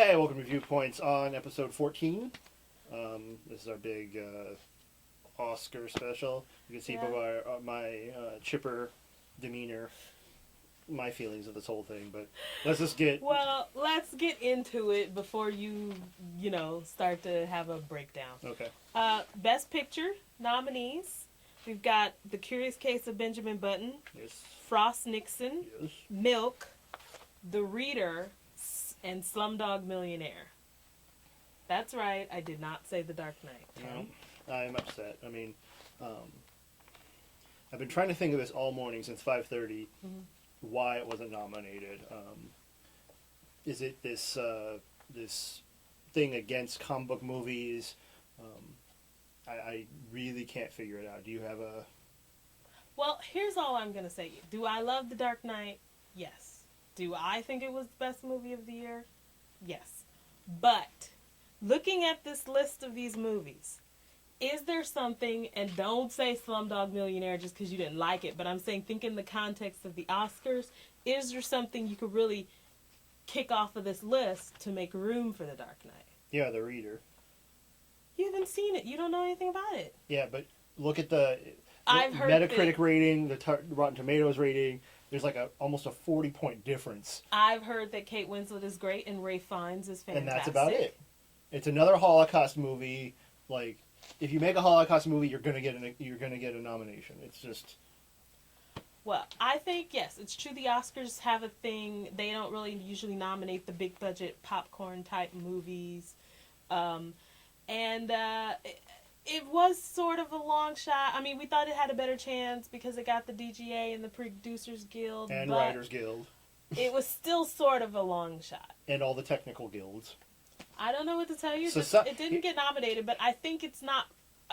Hey, welcome to Viewpoints on episode 14. This is our big Oscar special. You can see by my chipper demeanor my feelings of this whole thing, but let's just get... Well, let's get into it before you start to have a breakdown. Okay. Best Picture nominees. We've got The Curious Case of Benjamin Button. Yes. Frost Nixon. Yes. Milk. The Reader. And Slumdog Millionaire. That's right, I did not say The Dark Knight. No, I'm upset. I mean, I've been trying to think of this all morning since 5:30, why it wasn't nominated. Is it this thing against comic book movies? I really can't figure it out. Do you have a... Well, here's all I'm going to say. Do I love The Dark Knight? Yes. Do I think it was the best movie of the year? Yes. But, looking at this list of these movies, is there something, and don't say Slumdog Millionaire just because you didn't like it, but I'm saying think in the context of the Oscars, is there something you could really kick off of this list to make room for The Dark Knight? Yeah, The Reader. You haven't seen it. You don't know anything about it. Yeah, but look at the I've heard Metacritic rating, the Rotten Tomatoes rating. There's like almost a 40-point difference. I've heard that Kate Winslet is great and Ralph Fiennes is fantastic. And that's about it. It's another Holocaust movie. Like, if you make a Holocaust movie, you're gonna get a nomination. It's just... Well, I think, yes, it's true the Oscars have a thing. They don't really usually nominate the big budget popcorn type movies. It was sort of a long shot. I mean, we thought it had a better chance because it got the DGA and the Producers Guild. And Writers Guild. It was still sort of a long shot. And all the technical guilds. I don't know what to tell you. It didn't get nominated, but I think it's not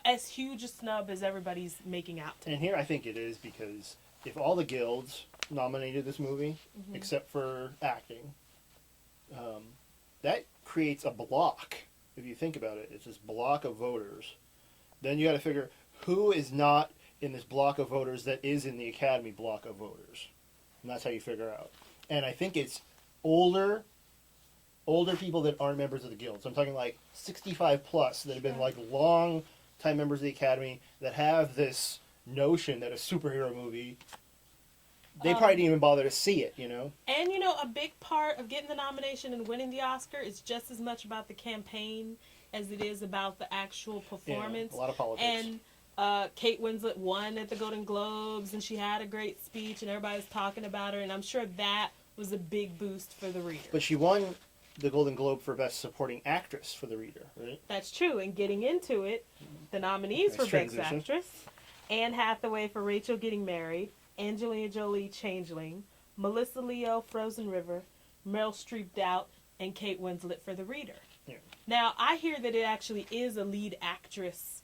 as huge a snub as everybody's making out to. And here I think it is because if all the guilds nominated this movie, except for acting, that creates a block. If you think about it, it's this block of voters. Then you got to figure who is not in this block of voters that is in the Academy block of voters. And that's how you figure out. And I think it's older people that aren't members of the guild. So I'm talking like 65 plus that have been like long time members of the Academy that have this notion that a superhero movie, they probably didn't even bother to see it, you know? And, a big part of getting the nomination and winning the Oscar is just as much about the campaign as it is about the actual performance. Yeah, a lot of politics. And Kate Winslet won at the Golden Globes, and she had a great speech, and everybody was talking about her, and I'm sure that was a big boost for The Reader. But she won the Golden Globe for Best Supporting Actress for The Reader, right? That's true, and getting into it, the nominees for Best Actress, Anne Hathaway for Rachel Getting Married, Angelina Jolie, Changeling, Melissa Leo, Frozen River, Meryl Streep, Doubt, and Kate Winslet for The Reader. Yeah. Now, I hear that it actually is a lead actress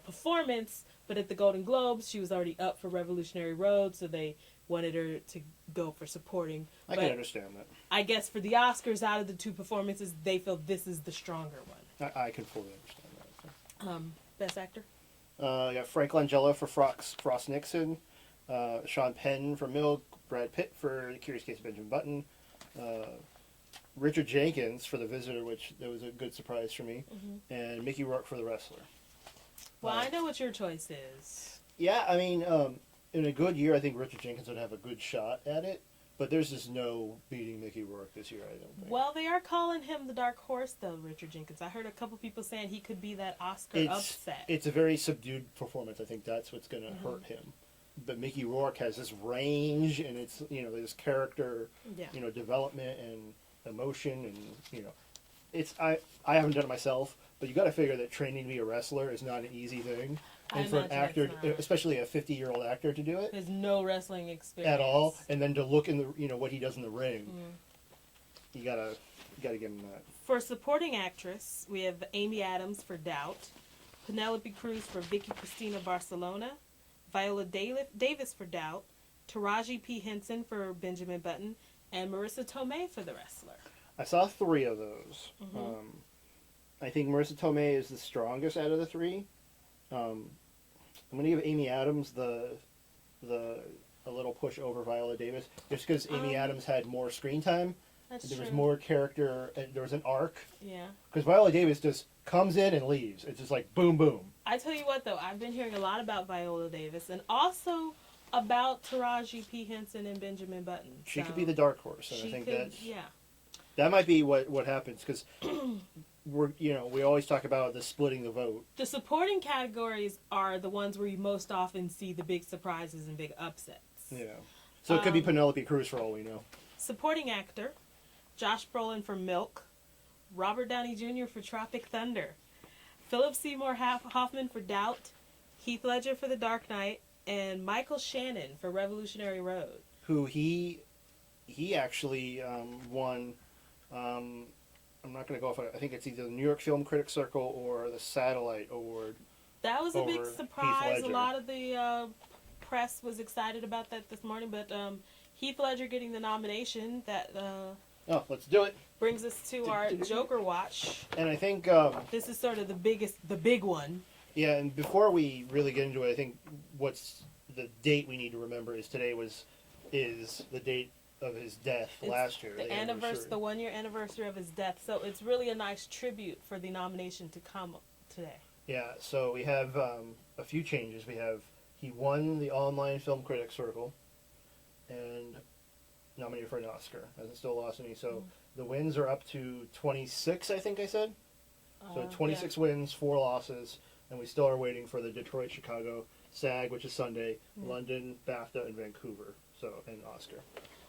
performance, but at the Golden Globes, she was already up for Revolutionary Road, so they wanted her to go for supporting. I can understand that. I guess for the Oscars, out of the two performances, they feel this is the stronger one. I can fully understand that. Best Actor? You got Frank Langella for Frost Nixon, Sean Penn for Milk, Brad Pitt for The Curious Case of Benjamin Button, Richard Jenkins for The Visitor, which that was a good surprise for me, and Mickey Rourke for The Wrestler. Well, I know what your choice is. Yeah, I mean, in a good year, I think Richard Jenkins would have a good shot at it, but there's just no beating Mickey Rourke this year, I don't think. Well, they are calling him the dark horse, though, Richard Jenkins. I heard a couple people saying he could be that Oscar upset. It's a very subdued performance. I think that's what's going to hurt him. But Mickey Rourke has this range, and it's, this character, development and emotion, and, it's, I haven't done it myself, but you got to figure that training to be a wrestler is not an easy thing. And for an actor, especially a 50-year-old actor, to do it. There's no wrestling experience. At all. And then to look in the, what he does in the ring. You gotta give him that. For supporting actress, we have Amy Adams for Doubt, Penelope Cruz for Vicky Cristina Barcelona, Viola Davis for Doubt, Taraji P. Henson for Benjamin Button, and Marissa Tomei for The Wrestler. I saw 3 of those. I think Marissa Tomei is the strongest out of the 3. I'm going to give Amy Adams a little push over Viola Davis, just because Amy Adams had more screen time. That's There was true. more character, and there was an arc. Yeah. Because Viola Davis just comes in and leaves. It's just like boom, boom. I tell you what, though, I've been hearing a lot about Viola Davis and also about Taraji P. Henson and Benjamin Button. She So could be the dark horse, and I she think could, yeah. that might be what happens. Because we always talk about the splitting the vote. The supporting categories are the ones where you most often see the big surprises and big upsets. Yeah. So it could be Penelope Cruz for all we know. Supporting actor, Josh Brolin for Milk, Robert Downey Jr. for Tropic Thunder, Philip Seymour Hoffman for Doubt, Heath Ledger for The Dark Knight, and Michael Shannon for Revolutionary Road. Who he actually won. I'm not going to go off. I think it's either the New York Film Critics Circle or the Satellite Award. That was a big over Heath surprise. A Ledger. lot of the press was excited about that this morning, but Heath Ledger getting the nomination, that Oh, let's do it. brings us to our Joker watch. And I think This is sort of the big one. yeah. And before we really get into it, I think what's the date we need to remember is today is the date of his death It's last year. The anniversary, the 1 year anniversary of his death. So it's really a nice tribute for the nomination to come today. Yeah. So we have a few changes. He won the Online Film Critics Circle, and nominated for an Oscar. Hasn't still lost any. So the wins are up to 26. I think I said. So 26 wins, 4 losses, and we still are waiting for the Detroit, Chicago, SAG, which is Sunday, London, BAFTA, and Vancouver. So and Oscar.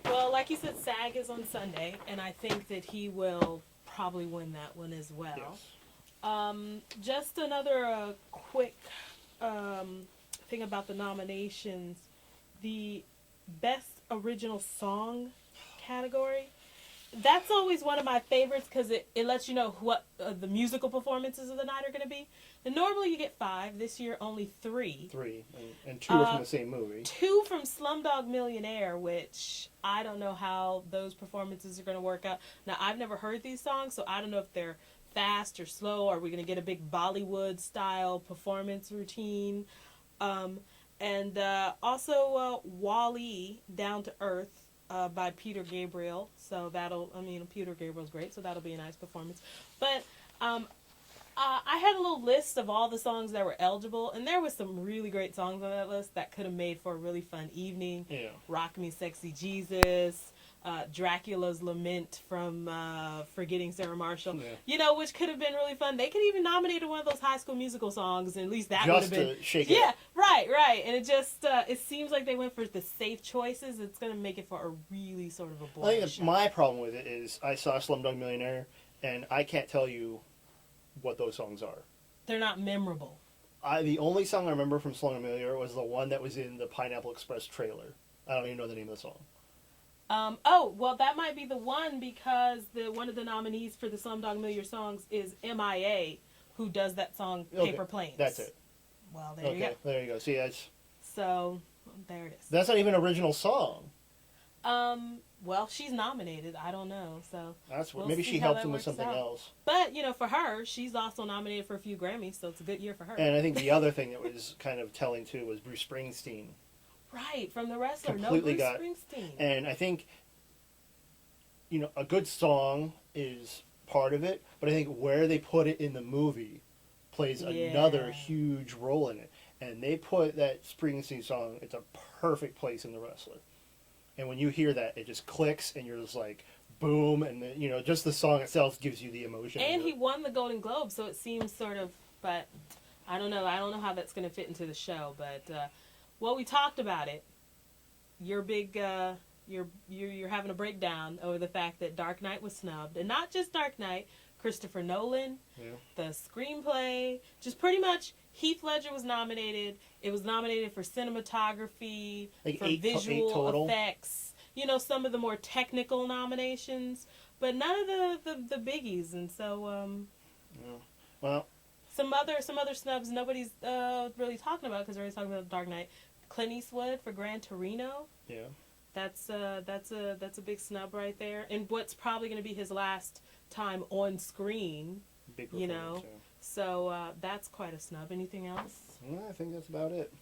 Well, like you said, SAG is on Sunday, and I think that he will probably win that one as well. Yes. Just another quick thing about the nominations. The Best Original Song category. That's always one of my favorites because it lets you know what the musical performances of the night are going to be. And normally you get 5. This year, only 3. 3, and 2 are from the same movie. 2 from Slumdog Millionaire, which I don't know how those performances are going to work out. Now, I've never heard these songs, so I don't know if they're fast or slow. Are we going to get a big Bollywood-style performance routine? And also Wall-E, Down to Earth, by Peter Gabriel. So Peter Gabriel's great, so that'll be a nice performance. But I had a little list of all the songs that were eligible, and there was some really great songs on that list that could have made for a really fun evening. Yeah. Rock Me Sexy Jesus, Dracula's Lament from Forgetting Sarah Marshall, which could have been really fun. They could even nominate one of those High School Musical songs, and at least that would have been... Just to shake it. Yeah, right. And it just, it seems like they went for the safe choices. It's going to make it for a really sort of a I boring think show. my problem with it is I saw Slumdog Millionaire, and I can't tell you what those songs are. They're not memorable. The only song I remember from Slumdog Millionaire was the one that was in the Pineapple Express trailer. I don't even know the name of the song. Well, that might be the one because one of the nominees for the Slumdog Millionaire songs is MIA, who does that song Paper Planes. That's it. Well, there you go. There you go. See, So, there it is. that's not even an original song. Well, she's nominated. I don't know. So Maybe she helped him with something else. But, for her, she's also nominated for a few Grammys, so it's a good year for her. And I think the other thing that was kind of telling, too, was Bruce Springsteen. Right, from The Wrestler. Completely no, Bruce Springsteen. And I think, a good song is part of it, but I think where they put it in the movie plays another huge role in it. And they put that Springsteen song, it's a perfect place in The Wrestler. And when you hear that, it just clicks, and you're just like, boom, and just the song itself gives you the emotion. And he won the Golden Globe, so it seems sort of, but I don't know. I don't know how that's going to fit into the show, but we talked about it. You're big. You're having a breakdown over the fact that Dark Knight was snubbed, and not just Dark Knight. Christopher Nolan, the screenplay, just pretty much Heath Ledger was nominated. It was nominated for cinematography, for visual effects, some of the more technical nominations, but none of the biggies. And so, well, some other snubs nobody's really talking about because everybody's talking about Dark Knight. Clint Eastwood for Gran Torino. Yeah. That's a big snub right there, and what's probably going to be his last time on screen. Big So that's quite a snub. Anything else? I think that's about it.